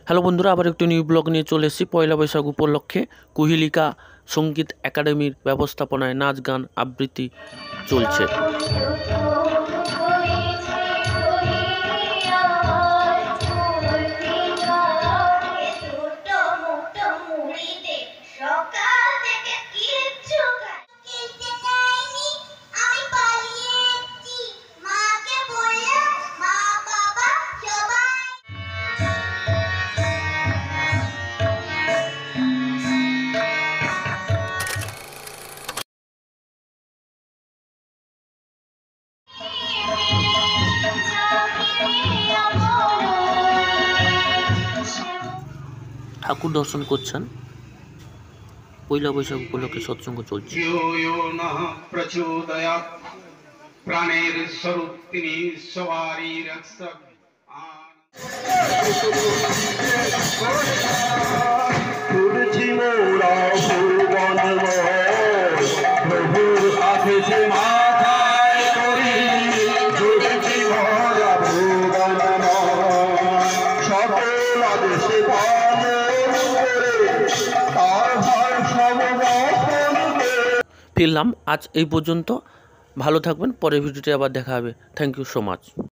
Hello বন্ধুরা, আবার একটু নিউ ব্লগ নিয়ে চলে এসেছি। পয়লা বৈশাখ উপলক্ষে কুহিলিকা সঙ্গীত একাডেমির ব্যবস্থাপনায় নাচ গান আবৃত্তি চলছে। ঠাকুর দর্শন করছেন। পয়লা বৈশাখ উপলক্ষে সৎসঙ্গ চলছে। প্রাণের স্বরূপ তিনি সবারই রক্ষক। ফিরলাম আজ এই পর্যন্ত। ভালো থাকবেন, পরের ভিডিওতে আবার দেখা হবে। Thank you so much.